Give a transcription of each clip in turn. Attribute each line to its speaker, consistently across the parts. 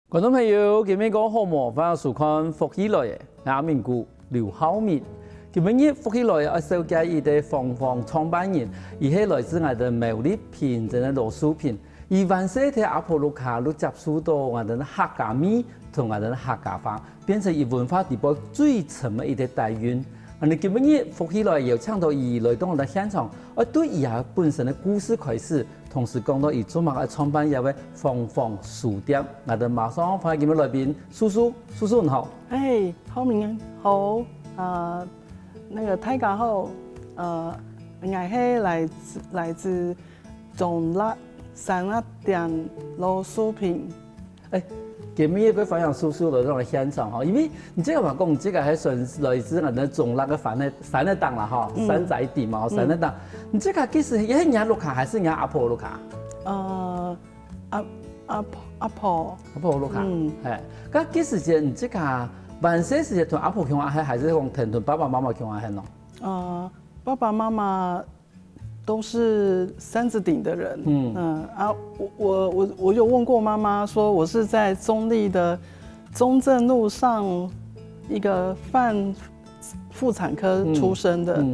Speaker 1: 觀眾朋友，今日講好無？歡迎收看《福起來》的亞明姑劉浩敏。今日福起來要紹介伊個芳芳創辦人，伊係來自我哋苗栗平鎮嘅羅淑萍。伊完成喺阿婆魯卡路接觸到我哋客家味同我哋客家話，變成伊文化地位最深嘅一個底蘊。我哋今日福起來又請到伊來到我哋現場，我對伊下本身嘅故事開始。同時講到伊做乜嘅創辦一位芳芳書店，我哋馬上歡迎今日來賓叔叔你好。
Speaker 2: 浩明好，那個大家好，我係來自中壢3店羅淑萍。
Speaker 1: 今日要分享叔叔的這種現場哈，因為你這個話講，這個係算來自我哋中壢嘅三代檔啦哈，山寨地嘛，三代檔。你這個其實也係人魯卡還是人阿婆魯卡？
Speaker 2: 阿婆
Speaker 1: 魯卡。咁幾時間你這個完生時間同阿婆共阿係，還是同爸爸媽媽共阿係喏？
Speaker 2: 爸爸媽媽都是三字頂的人，我有問過媽媽，說我是在中壢的中正路上一個婦產科出生的，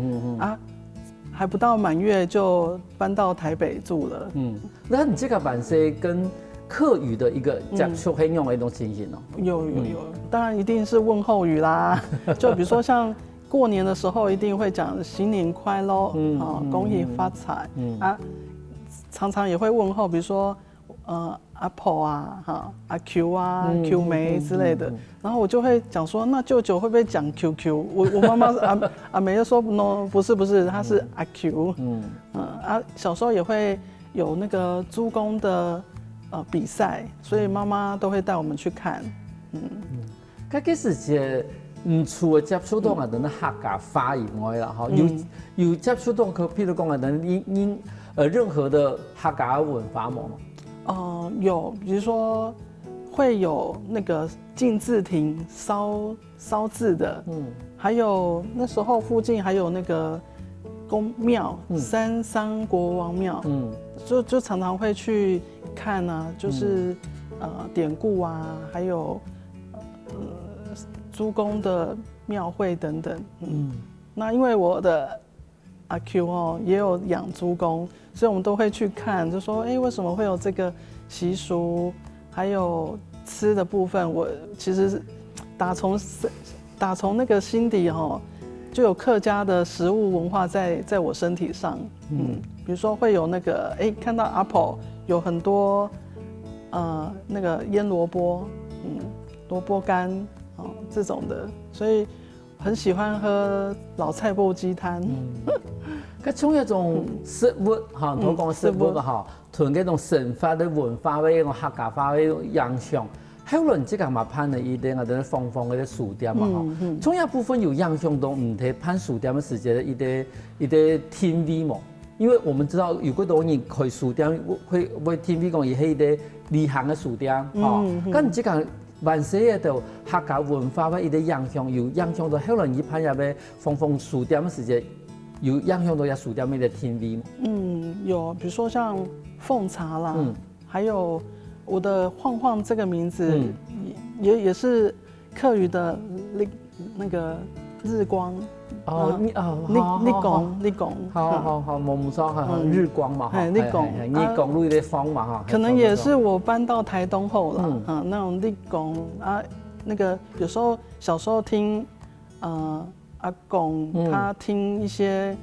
Speaker 2: 還不到滿月就搬到台北住了。那你
Speaker 1: 這個完生跟客語的一個接觸很用的一種情形哦？
Speaker 2: 有，當然一定是問候語啦，就比如說像。過年的時候一定會講新年快樂，恭喜發財，常常也會問候，比如說阿婆啊，阿 Q 啊，Q 梅之類的，然後我就會講說，那舅舅會不會講 QQ？我媽媽阿梅就說 no， 不是，他是阿 Q，小時候也會有那個豬公的比賽，所以媽媽都會帶我們去看，
Speaker 1: 嗰個時節。除了接觸到我哋嘅客家話以外啦，有接觸到佢，譬如講我哋任何的客家文化嗎？
Speaker 2: 有，比如說會有那個進字亭燒字的，還有那時候附近還有那個宮廟，三山國王廟，就常常會去看啊，就是典故啊，還有豬公的廟會等等，那因為我的阿 Q 也有養豬公，所以我們都會去看，就說為什麼會有這個習俗，還有吃的部分，我其實打從那個心底就有客家的食物文化在我身體上，比如說會有那個看到阿婆有很多那個醃蘿蔔，蘿蔔乾。這種的，所以很喜歡喝老菜脯雞湯。
Speaker 1: 佢從一種食物嚇，我講食物嚇，同嗰種神話的文化嘅一種客家話嘅一種影響。後來即個嘛辦了一啲我哋芳芳嘅書店嘛嚇，從一部分有影響到唔睇辦書店嘅時節一啲天味嘛。因為我們知道，如果當人開書店，會天味講，伊係一啲離行嘅書店嚇，咁即個。完成嘅度客家文化嘅一啲影響，有影響到後來一派入嘅芳芳書店嘅時節，有影響到一書店嘅一啲天味嗎？
Speaker 2: 有，比如說像奉茶啦，還有我的晃晃這個名字，也是客語的那個日光。你講，好，
Speaker 1: 冇錯，日光嘛，
Speaker 2: 日光
Speaker 1: 路的風嘛，
Speaker 2: 可能也是我搬到台東後了，那種日光那個有時候小時候聽，阿公他聽一些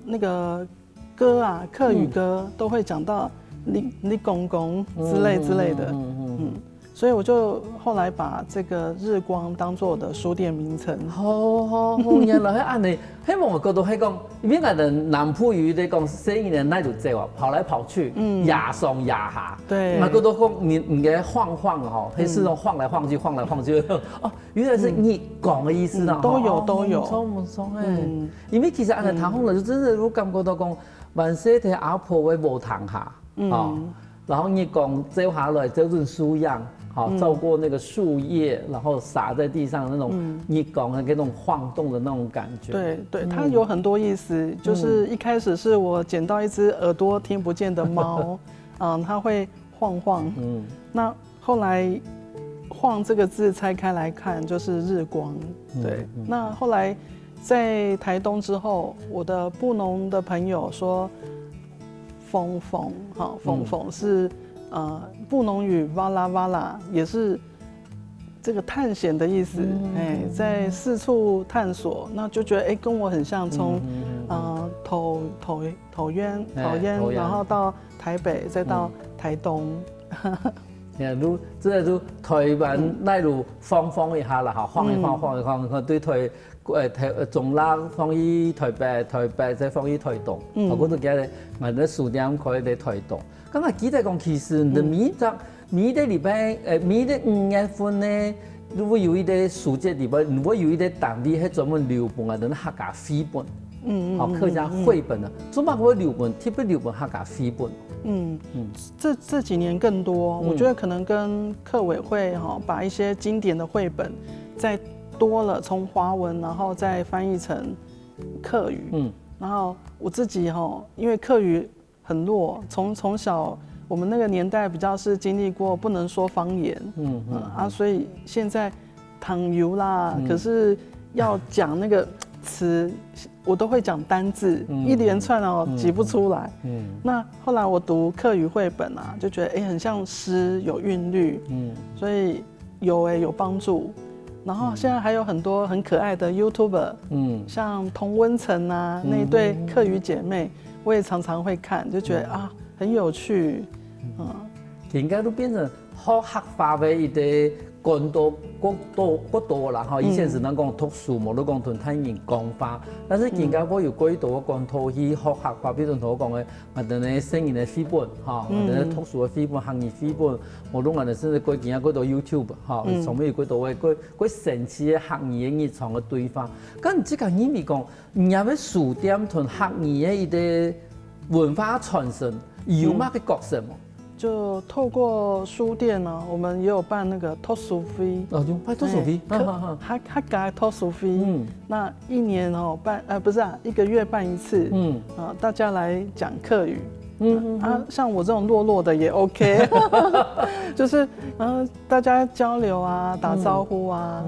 Speaker 2: 那個歌啊，客語歌都會講到你公公之類的，所以我就後來把這個日光當做我的書店名稱。
Speaker 1: 好，原來係安尼。希望我覺得係講，因為我哋南埔語嚟講，生意人喺度走，跑來跑去，壓上壓下。
Speaker 2: 對。
Speaker 1: 我覺得講你嘅晃哈，係是種晃來晃去。哦，原來是你講嘅意思啦。
Speaker 2: 都有。
Speaker 1: 冇錯誒。因為其實安尼談風就真係我感覺到講，萬世睇阿婆會無堂下，然後你講走下來走進樹蔭。好，照過那個樹葉，然後灑在地上那種，你講的那種晃動的那種感覺。
Speaker 2: 對，它有很多意思。就是一開始是我撿到一隻耳朵聽不見的貓，它會晃晃。那後來晃這個字拆開來看，就是日光。對，那後來在台東之後，我的布農的朋友說，縫縫，好，縫縫是布農語哇啦哇啦，也是這個探險的意思。在四處探索，那就覺得跟我很像，從桃園，然後到台北，再到台東。
Speaker 1: 如即係如台灣，例如晃一下啦，嚇晃一晃，對台中壢放於台北再放於台東，我都記得我哋數點可以喺台東。咁啊，記得講其實每個禮拜每個5月份呢，如果有一啲暑假禮拜，如果有一啲當地係專門留本啊，等客家繪本，客家繪本啊，專門會留本，特別留本客家繪本。這幾年更多，我覺得可能跟客委會把一些經典的繪本再多了，從華文然後再翻譯成客語。然後我自己因為客語很弱，從小我們那個年代比較是經歷過不能說方言，所以現在糖油啦，可是要講那個詞，我都會講單字，一連串擠不出來。那後來我讀客語繪本啊，就覺得很像詩，有韻律，所以有幫助。然後現在還有很多很可愛的 YouTuber，像童溫層啊，那一對客語姐妹，我也常常會看，就覺得很有趣。應該都變成好客化的一啲更多啦，以前是咱講讀書，冇得講同他人講話，但是現在我有幾多講套去學客化，比如同我講的，我哋呢聲音的繪本，我哋呢讀書的繪本、行業繪本，我都我哋甚至幾件幾多 YouTube， 上面有幾多嘅幾神奇的客語嘅日常嘅對話。咁即個意味講，你有咩書店同客語嘅一啲文化傳承有乜嘅角色嗎？
Speaker 2: 就透過書店呢，我們也有辦那個讀書會，
Speaker 1: 有辦讀書會，
Speaker 2: 客家讀書會，那一年辦不是1個月辦一次，大家來講客語，像我這種弱弱的也 OK， 就是大家交流啊，打招呼啊，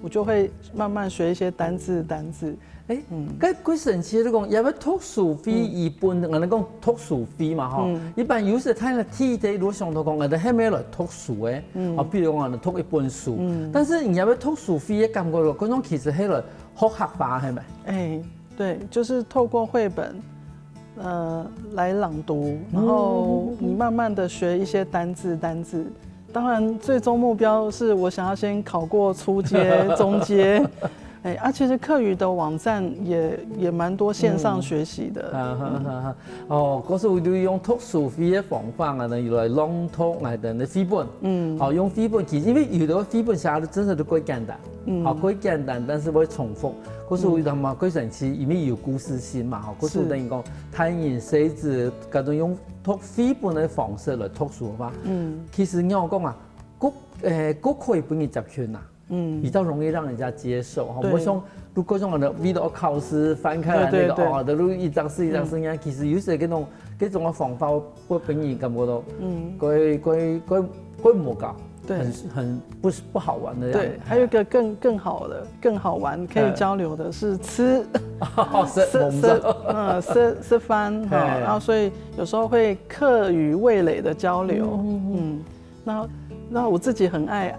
Speaker 2: 我就會慢慢學一些單字。幾神奇！你講有咩讀書會？一般我哋講讀書會嘛，一般有時睇下天地路上頭講，我哋係咪來讀書嘅？比如講我哋讀一本書，但是你有咩讀書會嘅感覺咯？嗰種其實係來學客話係咪？對，就是透過繪本，來朗讀，然後你慢慢的學一些單字。當然，最終目標是我想要先考過初階、中階。其實客語的網站也蠻多線上學習的。嗰時候就用讀書會的方法啊，用來朗讀我哋的繪本。用繪本，其實因為有的繪本寫得真係都幾簡單，幾簡單，但是會重複。嗰時候他們幾神奇，因為有故事性嘛。嗰時候等於講探人細緻，嗰種用讀繪本的方式來讀書法。其實我講啊，嗰繪本嘅集權啊。比較容易讓人家接受，不像如果像我哋遇到考試翻開來那個的路一張是一張聲音，其實有時嗰種嘅方法會俾人感覺到，冇搞，很不好玩的樣子。對，還有一個更好的、更好玩可以交流的是吃飯，然後所以有時候會客語味蕾的交流，那我自己很愛。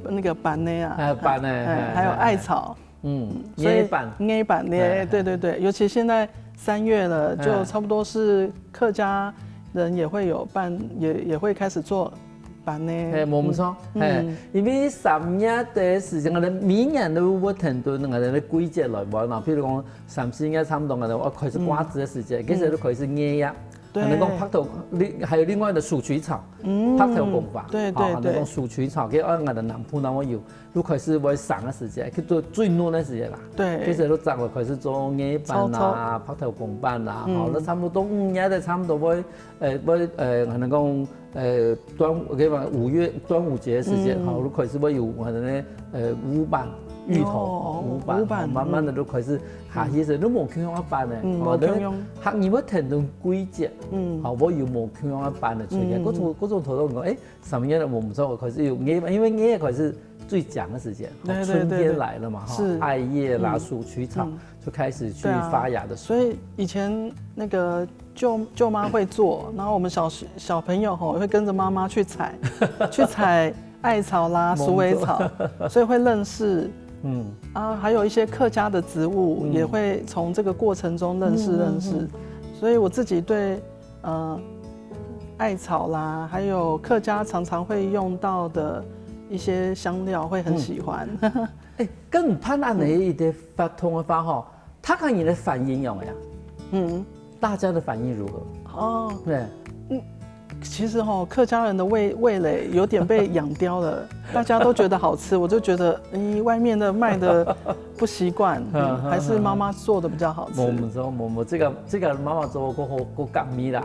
Speaker 2: 那個板呢板呢，還有艾草，椰板呢，對，尤其現在3月了，就差不多是客家人也會有辦，也會開始做板呢。冇錯，因為3月的時間，我哋每年都會聽到我哋的季節來玩啦，譬如講3、4月差唔多，我哋開始瓜子的時節，其實都開始椰呀。你講拍頭，還有另外的鼠麴草，拍頭講法，你講鼠麴草，佢我哋南部那我有，都開始會散嘅時節，佢做最暖嘅時節啦。對，其實都早就開始做椰板啦、拍頭公板啦，都差唔多5月都差唔多會我哋講端午，佢話5月端午節嘅時節，都開始會有我哋咧舞板
Speaker 1: 芋頭模板，慢慢的都開始下起時，都無咁樣一辦咧。學業要停頓規則，我要無咁樣一辦咧出嘅。嗰種頭都講，什麼樣的我唔知道，開始有因為葉開始最講的時間，春天來了嘛，艾葉啦、鼠曲草就開始去發芽的時候。
Speaker 2: 所以以前那個舅媽會做，然後我們小朋友會跟着媽媽去採艾草啦、鼠尾草，所以會認識。還有一些客家的植物，也會從這個過程中認識。所以我自己對艾草啦，還有客家常常會用到的一些香料會很喜歡。
Speaker 1: 跟潘安妮的發通的話哈，他看你的反應有沒有？大家的反應如何？對。
Speaker 2: 其實客家人的味蕾有點被養刁了，大家都覺得好吃，我就覺得外面的賣的不習慣，還是媽媽做的比較好吃。
Speaker 1: 我們說，這個媽媽做過夾米啦，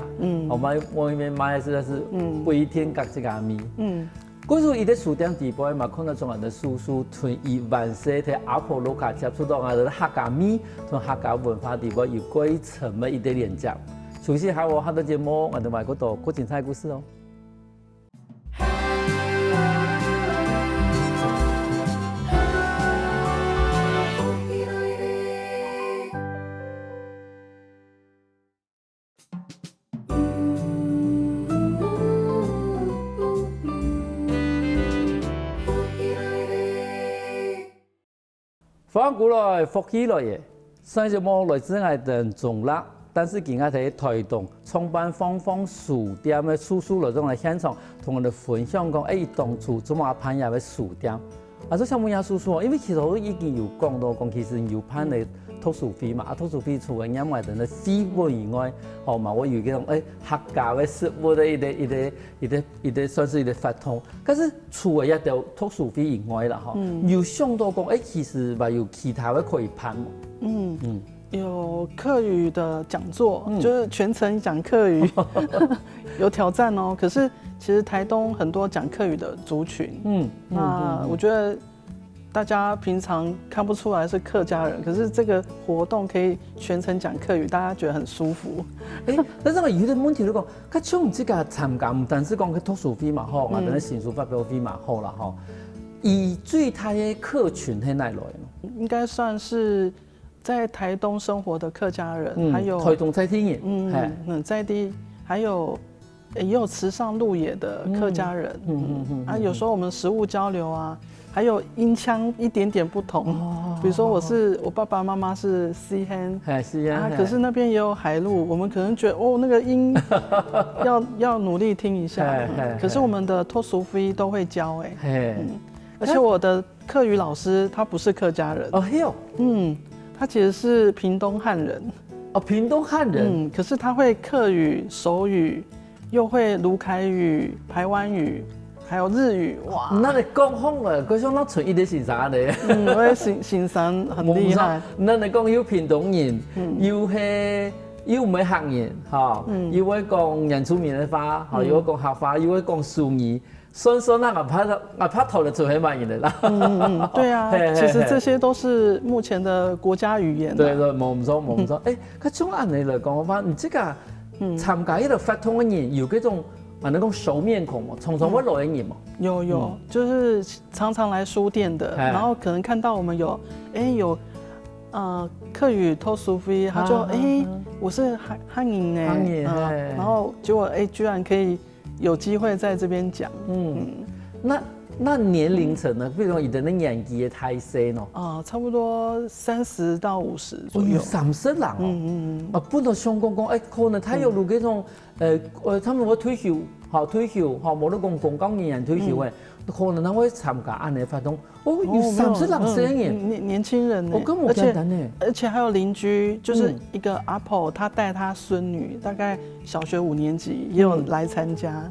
Speaker 1: 我們外面買的實在是不一天夾這個米。嗰時伊在書店地步嘛，看到種人的叔叔從20歲喺阿婆路卡接觸到我哋客家米同客家文化地步有過一層的一啲連接。首先還有好多節目，我哋埋嗰度好精彩故事哦。翻過來，福起來嘅，上節目來自係鄧仲樂。但是今日喺台東創辦芳芳書店的叔叔來種來現場，同我哋分享講，當初怎麼辦入嘅書店。所以想問下叔叔，因為其實我已經有講到講，其實有辦嘅圖書費嘛，圖書費除咗因為等嘅資本以外，嘛我有嗰種客家嘅食物嘅一啲算是一啲發通。但是除咗一條圖書費以外啦，有想到講，其實還有其他嘅可以辦嘛。
Speaker 2: 有客語的講座，就是全程講客語，有挑戰哦。可是其實台東很多講客語的族群，那我覺得大家平常看不出來是客家人，可是這個活動可以全程講客語，大家覺得很舒服。
Speaker 1: 但是我有啲問題，你講，佢像這個參加，唔單止講佢圖書費嘛好，或者新書發表費嘛好啦吼。以最大嘅客群喺哪來呢？
Speaker 2: 應該算是。在台東生活的客家人，還有
Speaker 1: 台東在地人，
Speaker 2: 在地，還有也有池上鹿野的客家人，有時候我們食物交流啊，還有音腔一點點不同，比如說我爸爸媽媽是西漢，可是那邊也有海陸，我們可能覺得那個音要努力聽一下，可是我們的托蘇菲都會教而且我的客語老師他不是客家人他其實是屏東漢人
Speaker 1: 屏東漢人，
Speaker 2: 可是他會客語、手語，又會魯凱語、排灣語，還有日語，哇！
Speaker 1: 那你講好了，佢想那純一點欣賞的，
Speaker 2: 我也欣賞很厲害。
Speaker 1: 那你講有屏東人，又唔係客人，又會講原住民的話，又會講客話，又會講蘇語。所以那我怕頭的最會滿意的啦。
Speaker 2: 對啊，其實這些都是目前的國家語言。
Speaker 1: 對，冇唔錯。佢從按你來講話，你這個參加呢個發通嘅人有嗰種那種熟面孔嘛，常會來嘅人嘛。
Speaker 2: 有，就是常常來書店的，然後可能看到我們有客語偷書費，他就我是漢人呢，然後結果居然可以。有機會在這邊講，
Speaker 1: 那年齡層呢？比如說你的那年紀也太細咯，
Speaker 2: 差不多30到50左右。
Speaker 1: 30人本來想講，可能他有嗰種，他們會退休，冇得講公教人退休可能他會參加安尼發動，有30人生人，
Speaker 2: 年輕人呢，而且還有鄰居，就是一個阿婆，他帶他孫女，大概小學5年級，也有來參加。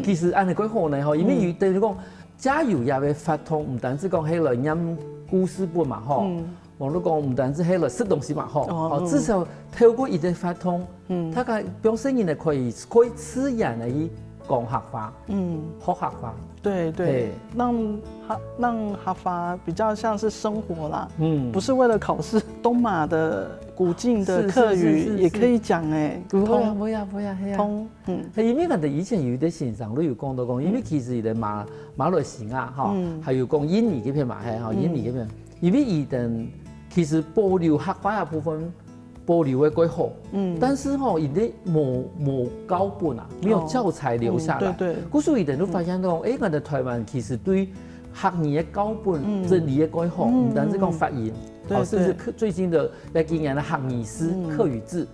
Speaker 1: 其實安尼幾好呢，因為有對你講，加油也會發動，唔單止講喺來飲故事本嘛，我都講唔單止喺來食東西嘛，至少透過一啲發動，他個表示人可以吃人的講客話，學客話，
Speaker 2: 對對，讓客話比較像是生活啦，不是為了考試。東馬的古晉的客語也可以講哎，
Speaker 1: 通，通，因為我哋以前有啲先生都有講到講，因為其實佢哋馬來西亞哈，還有講印尼嗰邊嘛係哈，印尼嗰邊，因為佢哋其實保留客話嘅部分。保留的幾好，但是吼，伊啲冇教本啊，沒有教材留下來。對，故所以人都發現到，我哋台灣其實對客語的教本整理的幾好，唔單止講發音，甚至最近的來經驗的客語詩、客語字，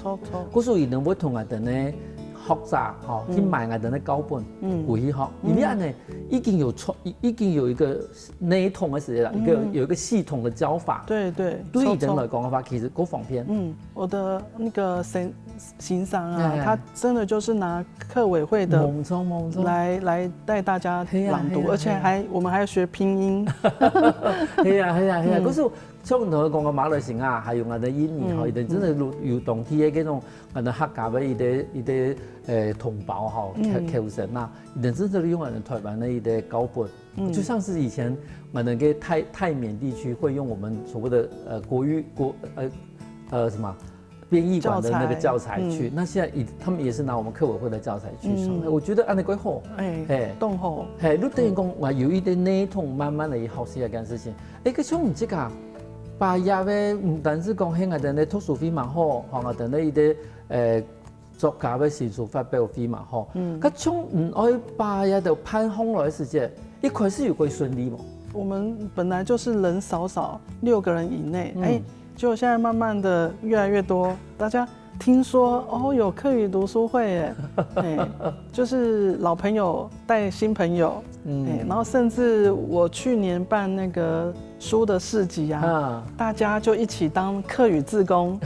Speaker 2: 錯。
Speaker 1: 故所以人會同我哋呢學習，吼去買我哋的教本，回去學，因為安尼已經有一個內統的時間啦，有一個系統的教法。對，對人來講的話，其實夠方便。我的那個行商啊，他真的就是拿客委會的來帶大家朗讀，而且我們還要學拼音。係啊，可是像同佢講嘅馬來西亞，還有我哋印尼，吼，伊哋真係有當地嘅嗰種我哋客家嘅伊啲同胞吼，僑生啦，伊哋真係用我哋台灣嘅伊啲教本，就像是以前我哋嘅泰緬地區會用我們所謂的國語什麼編譯館的那個教材去，那現在他們也是拿我們客委會的教材去上，我覺得安尼幾好，動好，你等於講話有一啲內統，慢慢嚟學習一件事情，佢像唔知㗎。巴亞嘅唔單止講喺我哋嘅讀書會蠻好，我哋呢啲作家嘅新書發表會蠻好。咁從唔愛巴亞到攀紅來嘅時節，一開始有幾順利嗎？我們本來就是人少少，6個人以內，結果現在慢慢的越來越多，大家聽說有客語讀書會，就是老朋友帶新朋友，然後甚至我去年辦那個書的市集啊，大家就一起當客語志工，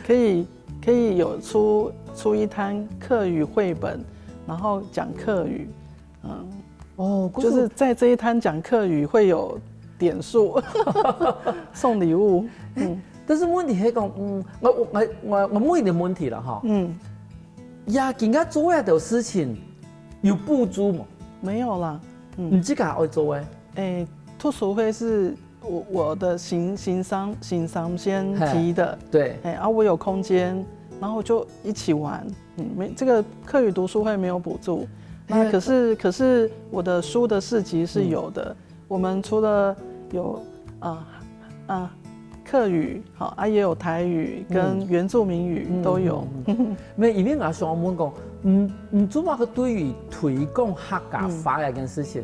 Speaker 1: 可以有出一攤客語繪本，然後講客語，就是在這一攤講客語會有點數，送禮物，但是問題係講，我問一點問題了哈，呀，人家做一條事情有補助嗎？沒有啦，你自己愛做誒？讀書會是我的行商先提的，對，然後我有空間，然後就一起玩，這個客語讀書會沒有補助，那可是我的書的市集是有的，我們除了有客語好也有台語跟原住民語都有。沒，因為我想問講，唔做乜個對於推廣客家話嘅件事情，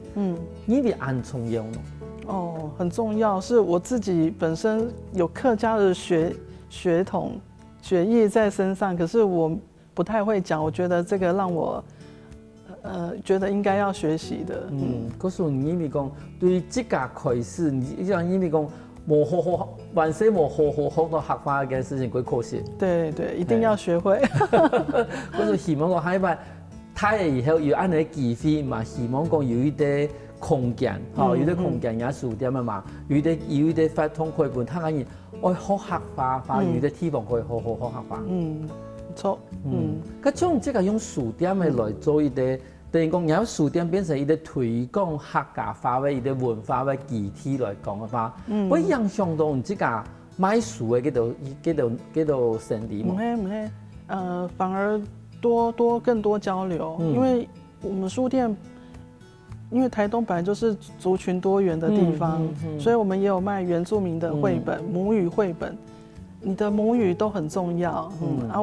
Speaker 1: 你哋很重要咯。很重要，是我自己本身有客家的血液在身上，可是我不太會講，我覺得這個讓我覺得應該要學習的。可是你咪講對於這個開始，你像你咪講。冇好萬世冇好多客話嘅事情，幾可惜。對，一定要學會。嗰時希望我下一擺睇下以後有安尼機會嘛，希望講有一啲空間，有啲空間也書店啊嘛，有啲發通繪本，他可以愛學客話，有啲地方可以好學客話。唔錯。咁將即個用書店嘅來做一啲。等於講，然後書店變成一個推廣客家話嘅一個文化嘅基地來講嘅話，會影響到你自家買書嘅嗰度生意嗎？唔係，反而更多交流，因為我們書店，因為台東本來就是族群多元的地方，所以我們也有賣原住民的繪本、母語繪本，你的母語都很重要，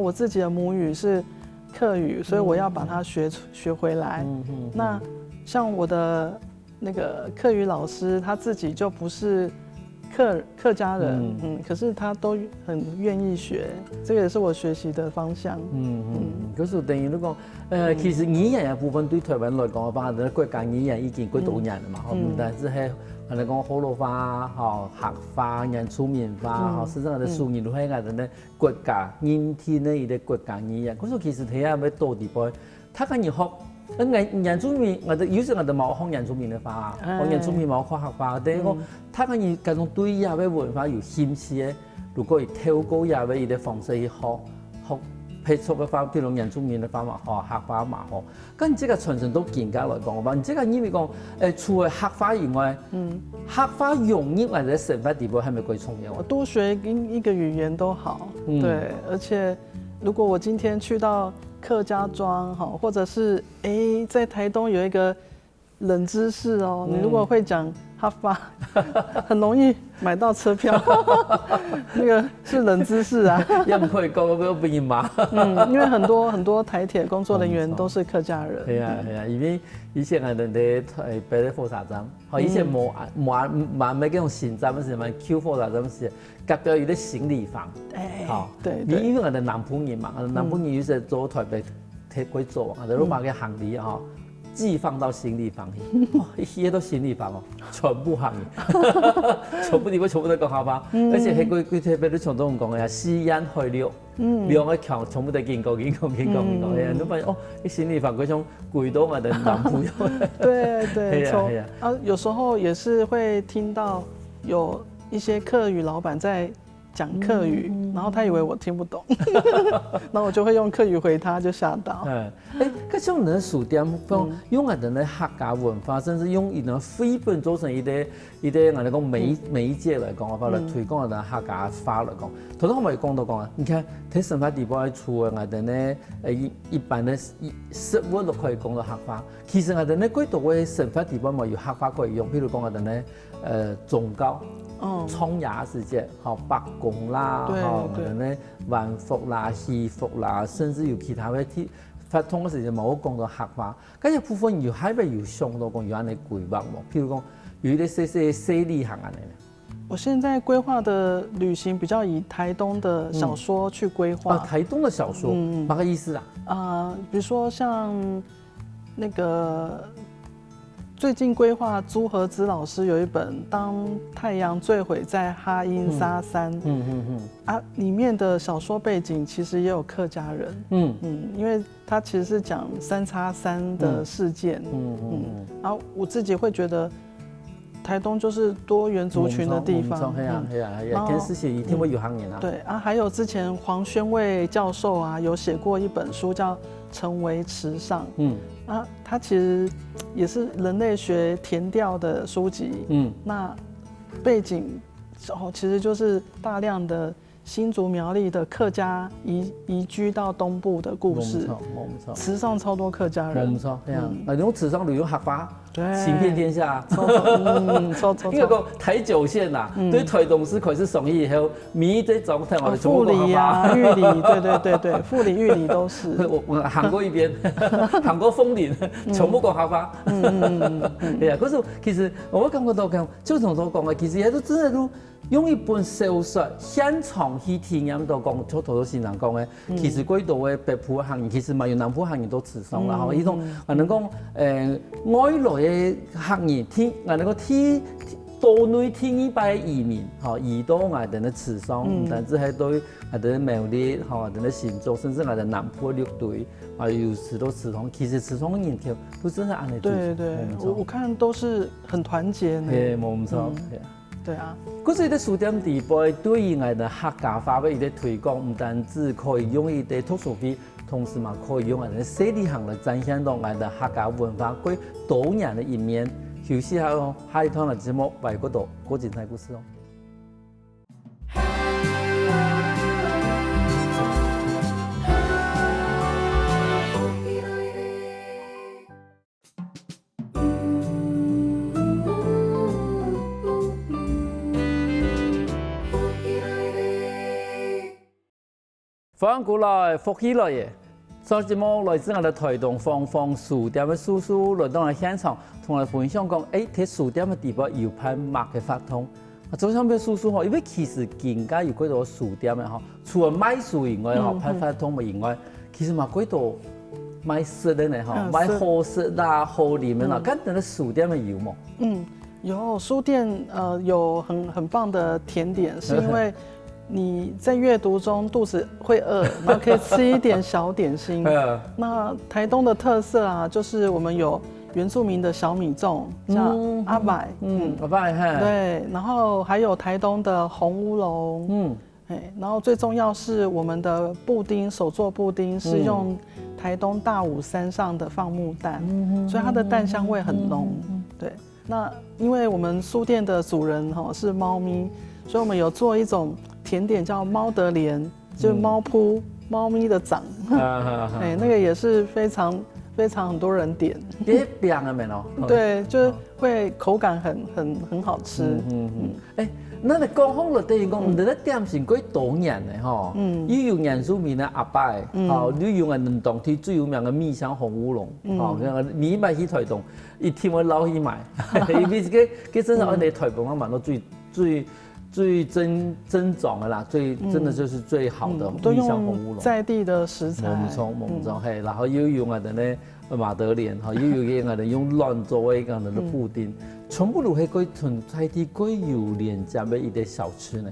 Speaker 1: 我自己的母語是客語，所以我要把它學回來。那像我的那個客語老師，他自己就不是客家人，可是他都很願意學，這個也是我學習的方向。就是等於你講，其實語言嘅部分對台灣來講嘅話，我哋國家語言已經幾多年啦嘛，唔單止係我哋講河洛話、客話、原住民話，甚至我哋蘇語都係我哋咧國家認定嘅一個國家語言。嗰時其實睇下要到地步，他可以學原住民，我哋有時我哋冇學原住民嘅話，學原住民冇學客話，但係講他可以嗰種對亞嘅文化有興趣嘅，如果以透過亞嘅一個方式去學配出嘅花，譬如原住民嘅花嘛，客花嘛，咁這個傳承到現家來講，話，這個因為講除了客花以外，客花融入我哋嘅生活地步係咪最重要？
Speaker 2: 我多學一個語言都好，對，而且如果我今天去到客家莊，或者是在台東有一個冷知識哦，你如果會講客話，很容易買到車票，那個是冷知識啊。
Speaker 1: 也唔可以講，我俾人罵。
Speaker 2: 因為很多台鐵工作人員都是客家人。
Speaker 1: 係啊，因為以前係人哋擺喺火車站，以前冇咩嗰種新站嗰時，咪 Q 火車站時，隔壁有啲行李房。
Speaker 2: 對。
Speaker 1: 因為我哋南部人嘛，南部人有時做台北鐵軌做，我哋都把個行李寄放到行李房去，一些都行李房全部行李，全部都講客話，而且係佢特別都從東講嘅，西安去了，兩個橋全部都見過，你發現啲行李房嗰種貴到我哋南部人。
Speaker 2: 對，有時候也是會聽到有一些客語老闆在講客語，然後他以為我聽不懂，然後我就會用客語回他，就嚇到。
Speaker 1: 嗰種人書店講用我哋嘅客家文化，甚至用呢繪本做成一啲我哋講媒介嚟講，或者推廣我哋客家話嚟講。頭先我咪講到講啊，你看喺生活地方除了我哋咧一般嘅食物都可以講到客話，其實我哋咧幾多嘅生活地方咪有客話可以用，譬如講我哋咧粽糕。沖牙時節，白貢啦，萬福啦、喜福啦，甚至有其他嘅發通嘅時節，冇講到客話。咁有部分有係咪有想到講有安尼規劃冇？譬如講有啲細旅行安尼。
Speaker 2: 我現在規劃的旅行比較以台東的小說去規劃。
Speaker 1: 台東的小說，乜個意思啊？
Speaker 2: 比如說像那個。最近規劃朱和之老師有一本《當太陽墜毀在哈因沙山》，裡面的小說背景其實也有客家人，因為他其實是講3x3的事件，然後我自己會覺得台東就是多元族群的地方，
Speaker 1: 跟事情一定會有行業啊。
Speaker 2: 對啊，還有之前黃宣衛教授啊，有寫過一本書叫《成為池上》，他其實也是人類學田調的書籍，那背景其實就是大量的新竹苗栗的客家移居到東部的故事，冇錯，池上超多客家人，冇錯，係啊，那種池上旅遊客話，行遍天下，因為個台九線呐，對台東市開始生意以後，米這種台灣的富里啊、玉里，對，富里、玉里都是，我行過一邊，行過楓林，全部講客話，係啊，嗰時其實我感覺到講，就同我講嘅，其實也都真係都。用一本小說現場去體驗到講，初頭都先人講嘅，其實幾多嘅北部行業，其實咪有南部行業都池上啦，吼，呢種我哋講外來嘅行業，我哋講天島內天一百移民，吼，移到我哋嘅池上，唔單止係對我哋嘅苗栗，吼，我哋嘅新竹，甚至我哋南部綠隊，啊，有時都池上，其實池上嘅人條都真係安尼。對，我看都是很團結呢。係冇錯。對啊，嗰時啲書店地位對於我哋客家話嘅一啲推廣，唔單止可以用一啲圖書館，同時嘛可以用我哋細旅行嚟展現到我哋客家文化佢多元嘅一面。休息下咯，下一趟嘅節目為嗰度嗰精彩故事哦。翻過來，福起來嘅。上節目來自我哋台東芳芳書店嘅叔叔來到我現場，同我哋分享講，喺書店嘅地方有派麥嘅發通。早上俾叔叔因為其實更加有幾多書店嘅除了賣書以外派發通嘅以外，其實嘛幾多賣食嘅呢賣好食啦、好飲嘅啦，咁等嘅書店嘅有冇？有書店有很棒的甜點，是因為。你在閱讀中肚子會餓，然後可以吃一點小點心。那台東的特色啊，就是我們有原住民的小米粽，叫阿柏，阿柏，對，然後還有台東的紅烏龍，然後最重要是我們的布丁，手做布丁是用台東大武山上的放牧蛋，所以它的蛋香味很濃。對，那因為我們書店的主人是貓咪，所以我們有做一種甜點叫貓德蓮，就是貓撲貓咪的掌，那個也是非常很多人點。
Speaker 1: 也變了沒喏？
Speaker 2: 對，就是會口感很好吃。
Speaker 1: 那你講好了，等於講，你咧點心幾多年的吼？你有原住民的阿伯的，你用個兩當地最有名的米香紅烏龍，你買去台東，一天我撈去買，因為佢真係我哋台東我買到最正宗的啦，真的就是最好的米香紅烏龍，
Speaker 2: 在地的食材，
Speaker 1: 蒙中嘿，然後又用我哋咧馬德蓮，哈，又用我哋用亂做的咁的布丁。全部都係佢從在地最有廉價的一啲小吃呢，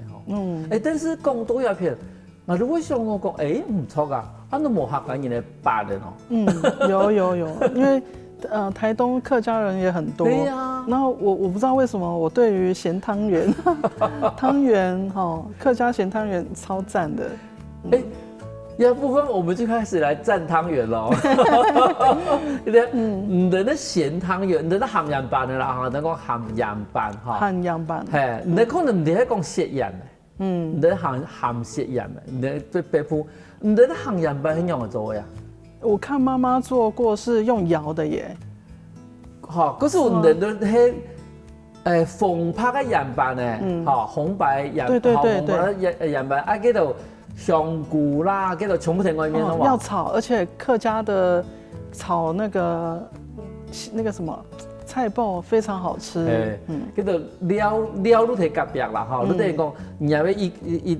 Speaker 1: 但是講多一片，我如果想我講，唔錯噶，我都冇客家人嚟巴的哦。
Speaker 2: 有，因為台東客家人也很多。對呀。然後我不知道為什麼我對於鹹湯圓，客家鹹湯圓超讚的。
Speaker 1: 一部分我們就開始來蘸湯圓咯。你的那鹹湯圓，你的那鹹羊飯的啦哈，那個鹹羊飯哈。鹹羊飯。係，你可能你係講食鹽的，你的鹹食鹽的，你的北部，你的那鹹羊飯係用嚟做的呀？
Speaker 2: 我看媽媽做過是用搖的耶。
Speaker 1: 好，可是我們的係紅白嘅羊飯呢，哈，紅白羊，對，紅白羊飯啊，嗰度。香菇啦，給它全部填外面了嘛。要
Speaker 2: 炒，而且客家的炒那個什麼菜脯非常好吃。給它料都提夾白啦哈，你等於講，然後一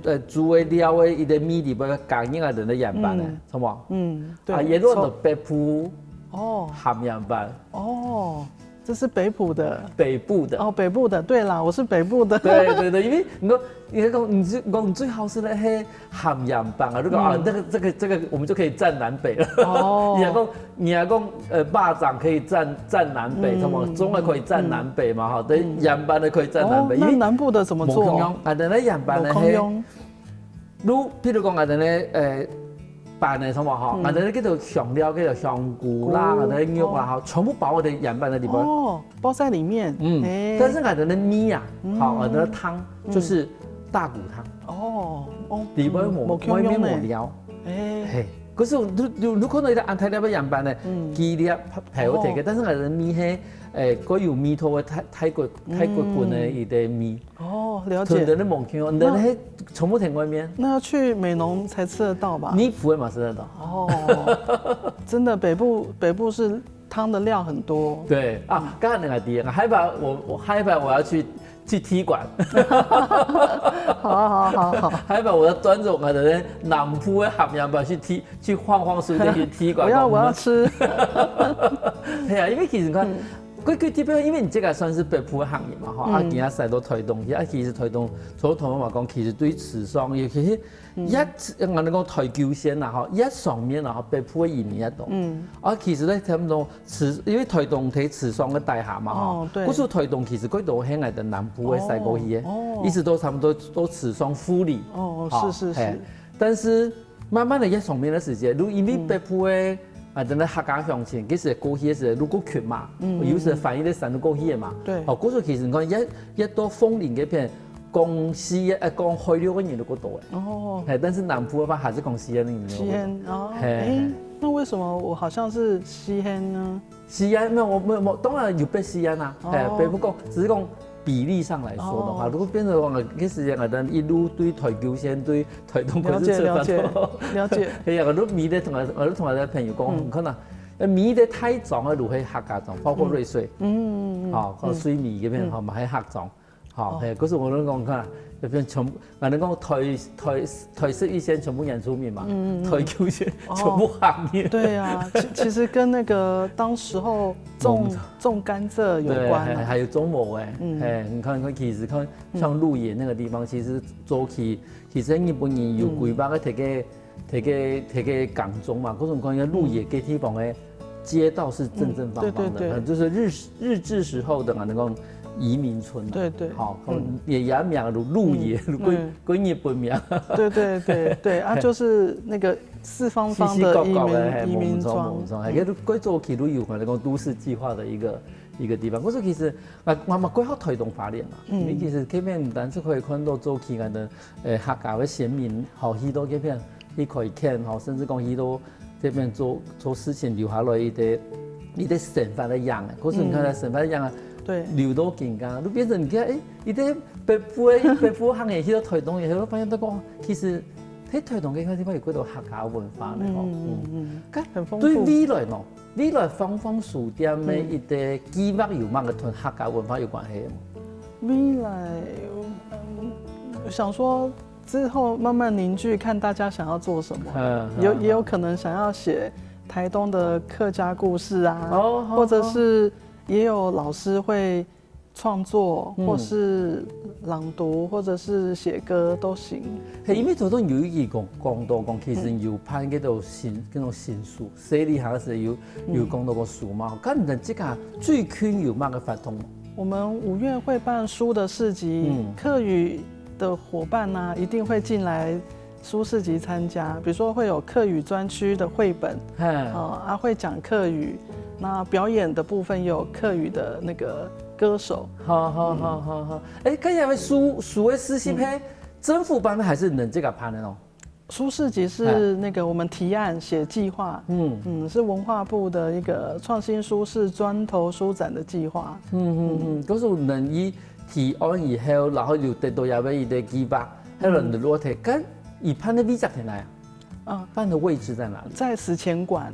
Speaker 2: 個煮的料的一個米裡邊加入啊，等的鹽巴呢，是嘛？對。啊，也都係北部鹹鹽巴。這是北部的，
Speaker 1: 北部的，
Speaker 2: 對啦，我是北部的。
Speaker 1: 對，因為你講你最好吃的係鹹鹽飯啊，如果啊，這個我們就可以占南北了。你還講螞蚱可以占南北，什麼粽可以占南北嘛？哈，對，鹽飯的可以占南北。
Speaker 2: 那南部的怎麼做？
Speaker 1: 啊，但係鹽飯呢係，譬如講啊，但係飯呢什麼哈，啊，但係嗰度香料，嗰度香菇啦，啊，但係肉啦，哈，全部包我哋鹽飯的裡邊。
Speaker 2: 包在裡面。
Speaker 1: 但是啊，但係米啊，好，啊，那湯就是大骨湯。裡邊冇外面冇料。可是你可能按睇呢啲鹽飯呢，雞粒係好食嘅，但是啊，米係嗰有米頭嘅泰國罐的一啲米。了解。真的冇見過，你係全部停外面。
Speaker 2: 那要去美濃才吃得到吧？
Speaker 1: 你不會嘛吃得到。
Speaker 2: 真的北部是湯的料很多。
Speaker 1: 對啊，剛才那個點，我害怕我要去踢館。
Speaker 2: 好。
Speaker 1: 害怕我要端着我的南部的鹹鹽飯去晃書店去踢館。
Speaker 2: 我要吃。
Speaker 1: 係啊，因為其實你看。基本上，因為你這個算是北部的行業嘛，哈，其他曬到推動，其實推動，從台灣話講，其實對池上，尤其是我哋講台九線啦，哈，一上面啦，北部嘅移民一多，其實咧差唔多因為台東睇池上嘅大廈嘛，哈，嗰時台東其實嗰度係我哋南部嘅曬過去嘅，一直都差唔多都池上富里，
Speaker 2: 是，
Speaker 1: 但是慢慢的一上面嘅時間，因為北部嘅。啊，等到客家鄉親，其實過去嘅時候，如果缺嘛，有時反映啲神都過去嘅嘛。
Speaker 2: 對。
Speaker 1: 嗰時其實你講一到豐年嗰片，講西講海料嘅人都嗰度嘅。但是南部嘅話還是講西安嘅人。
Speaker 2: 西安那為什麼我好像是西安呢？
Speaker 1: 西安我當然有北西安啊，北部講只是講。比例上來說的話，如果變成我嘅時間，我哋一路對台九線對台東開始
Speaker 2: 了解。
Speaker 1: 係啊，我都米的同我的朋友講，可能米的太重啊，如係客家種，包括瑞穗，水米嗰邊咪係客種，係嗰時我都講看，入邊全部，我哋講台式一線全部原住民嘛，台九線全部行業。
Speaker 2: 對啊，其實跟那個當時候種甘蔗有關，
Speaker 1: 還有種蘑你看其實看像鹿野那個地方，其實早期其實日本人有規劃嘅提個港中嘛，嗰種講嘅鹿野嘅地方嘅街道是正方方的，就是日治時候的我哋講移民村，
Speaker 2: 對對，
Speaker 1: 好，也也名如鹿野，歸日本名，
Speaker 2: 对对對對啊，就是那個四方方的移民莊，
Speaker 1: 係嗰啲早期旅遊我哋講都市計劃的一個地方。我說其實我嘛幾好推動發展嘛，你其實這邊唔單止可以看到早期嘅客家嘅先民，好許多這邊你可以看，好甚至講許多這邊做事情留下來一啲神法的樣嘅，嗰時你看神法的樣啊。對，留到更加，都變成你看，一啲北部行業去到推動，以後發現到講，其實喺推動嘅地方有幾多客家文化咧，
Speaker 2: 很豐富。
Speaker 1: 對未來喏，未來芳芳書店嘅一啲計劃有冇個同客家文化有關係？
Speaker 2: 未來，想說之後慢慢凝聚，看大家想要做什麼，也有可能想要寫台東的客家故事啊，或者是。也有老師會創作，或是朗讀，或者是寫歌都行。
Speaker 1: 係因為頭都有一個講到講，其實有辦嗰種新書，寫哩下時有講到個書嘛。咁你即個最近有乜個活動？
Speaker 2: 我們5月會辦書的市集，客語的夥伴啊，一定會進來書市集參加。比如說會有客語專區的繪本，會講客語。那表演的部分也有客語的那個歌手。好。
Speaker 1: 哎，今日書的實習係政府辦的還是人這個辦的哦？
Speaker 2: 書市集是那個我們提案寫計劃，是文化部的一個創新書市磚頭書展的計劃。
Speaker 1: 嗰時候人以提案以後，然後就得到有咩嘅計劃，喺人哋落地，咁而辦的位置喺哪呀？辦的位置在哪裡？
Speaker 2: 在史前館。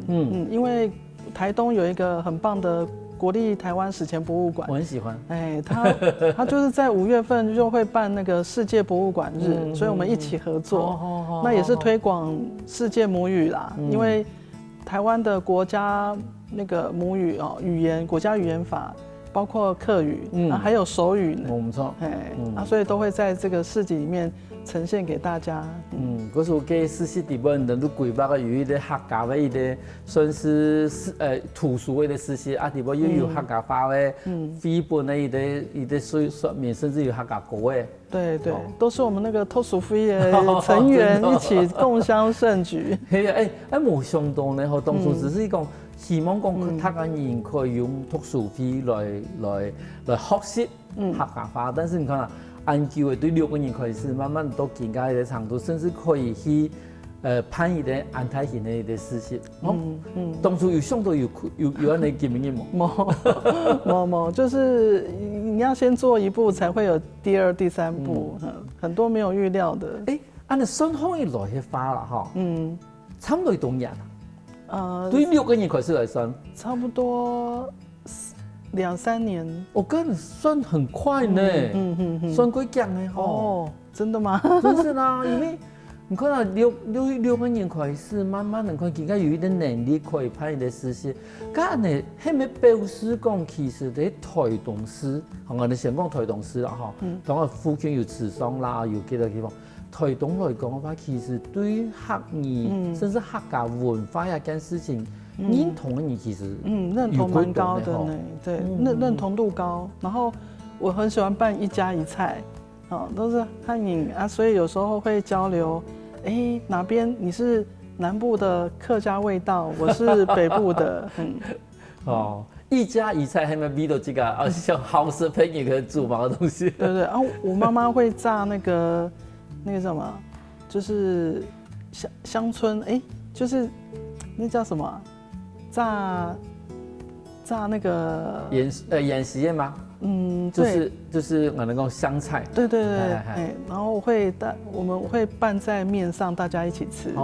Speaker 2: 因為台東有一個很棒的國立台灣史前博物館，
Speaker 1: 我很喜歡。
Speaker 2: 哎，他就是在5月份就會辦那個世界博物館日，所以我們一起合作。那也是推廣世界母語啦，因為台灣的國家那個母語語言國家語言法包括客語，還有手語呢。
Speaker 1: 唔錯。
Speaker 2: 所以都會在這個市集裡面呈現給大家。
Speaker 1: 嗰時候嘅市集地方人都規劃個有一啲客家嘅一啲算是土俗嘅市集，啊地方又有客家話嘅，非本嘅一啲說明，甚至有客家歌嘅。
Speaker 2: 對，都是我們那個土俗會嘅成員一起共襄盛舉。
Speaker 1: 係啊，冇想到呢，我當初只是講希望講客家人可以用土俗會來學習客家話，但是你看啊。研究對6個人開始慢慢都增加一個程度，甚至可以去辦一啲安泰型的一啲事情。當初有想到有安尼經驗冇？
Speaker 2: 冇，就是你要先做一步，才會有第2、第3步。很多沒有預料的。
Speaker 1: 按你順風一來去發啦，哈。差唔多多年啦。對6個人開始來算，
Speaker 2: 差不多2、3年，
Speaker 1: 我跟你算很快呢，算貴講呢。
Speaker 2: 哦，真的嗎？
Speaker 1: 真是啦，因為你看到6個人開始，慢慢能看，更加有一點能力可以拍一啲事情。咁呢，係咪表示講其實喺台東市，我哋先講台東市啦，哈。當然附近有池上啦，有幾多地方。台東來講嘅話，其實對客語，甚至客家文化一件事情。認同的你其實
Speaker 2: 認同蠻高的呢，對，認同度高。然後我很喜歡辦1家1菜，都是漢飲啊，所以有時候會交流。哪邊你是南部的客家味道，我是北部的。
Speaker 1: 1家1菜，還沒逼到這個像好食朋友可以煮嘛的東西。
Speaker 2: 對，然後我媽媽會炸那個什麼，就是鄉村，就是那叫什麼？炸那個
Speaker 1: 演習宴嗎？就是我能夠香菜。對，
Speaker 2: 然後我們會拌在麵上，大家一起吃。
Speaker 1: 這個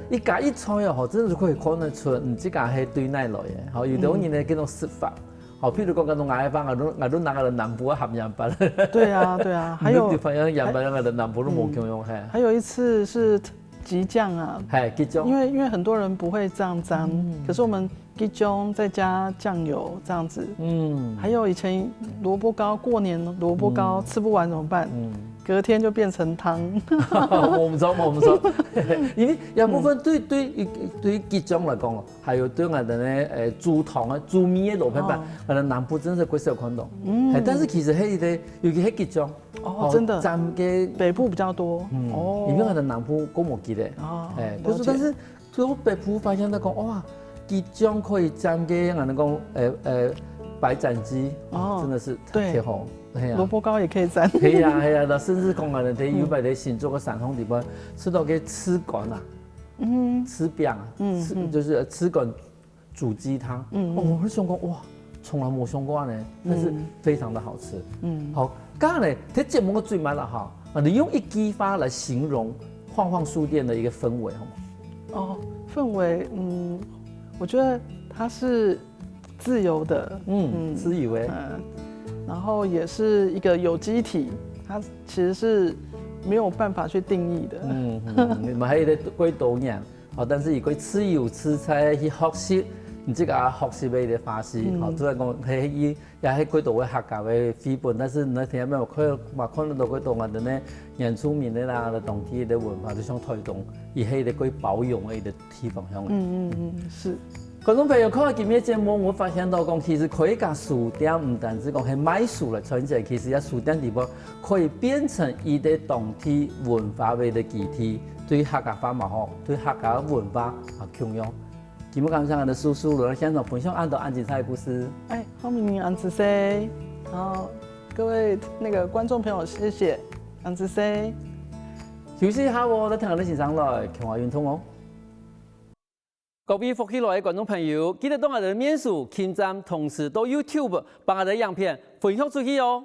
Speaker 1: 1家1菜哦，真係可以看得出，這家係對內來嘅。有啲人呢，嗰種食法，譬如講嗰種嗌飯，我都拿個南部鹹鹽巴。對啊，還有地方有鹽巴，我哋南部都冇咁用。
Speaker 2: 還有一次是吉醬啊，
Speaker 1: 吉醬，
Speaker 2: 因為很多人不會這樣沾，可是我們吉醬再加醬油這樣子。還有以前蘿蔔糕，過年蘿蔔糕吃不完怎麼辦？隔天就變成湯。
Speaker 1: 我唔錯，因為有部分對於吉種來講，還有對我哋咧煮湯啊、煮麵嘅路品牌，我哋南部真是幾少看到。但是其實迄個尤其迄吉種，
Speaker 2: 真的，
Speaker 1: 占嘅
Speaker 2: 北部比較多。
Speaker 1: 因為我哋南部講冇吉咧。就是但是最後北部發現到講，哇，吉種可以占嘅，我哋講白斬雞，真的是挺好。
Speaker 2: 蘿蔔糕也可以沾。
Speaker 1: 係啊，甚至講我哋喺有擺喺新竹個山峰地方吃到個翅管啊，翅膀啊，就是翅管煮雞湯。我會想講哇，從來冇想過呢，但是非常的好吃。好，剛才呢，喺節目嘅最慢啦哈，你用一句話來形容晃晃書店的一個氛圍，好嗎？
Speaker 2: 氛圍，我覺得它是自由的，
Speaker 1: 自以為。
Speaker 2: 然後也是一個有機體，它其實是沒有辦法去定義的。
Speaker 1: 你們還有啲幾多年，但是如果吃油吃菜去學習，你這個學習嘅啲方式，主要講係也係幾多位客家嘅資本，但是你聽下咩？看到幾多我哋呢原住民嘅啦，當地嘅文化都想推動，而係啲幾包容嘅啲地方向嘅。
Speaker 2: 是。
Speaker 1: 觀眾朋友看今日節目，我發現到講，其實可以講書店唔單止講係賣書嚟存在，其實有書店地方可以變成一個當地文化嘅基地，對客家話嘛好，對客家文化強用。今日感謝我的叔叔來現場分享安精彩的故事。
Speaker 2: 歡迎安子 C， 然後各位那個觀眾朋友，謝謝安子 C。
Speaker 1: 休息一下喎，再聽我哋先生來強化運通哦。各位福氣來的觀眾朋友，記得當我哋的面書、網站，同時到 YouTube 把我哋的影片分享出去哦。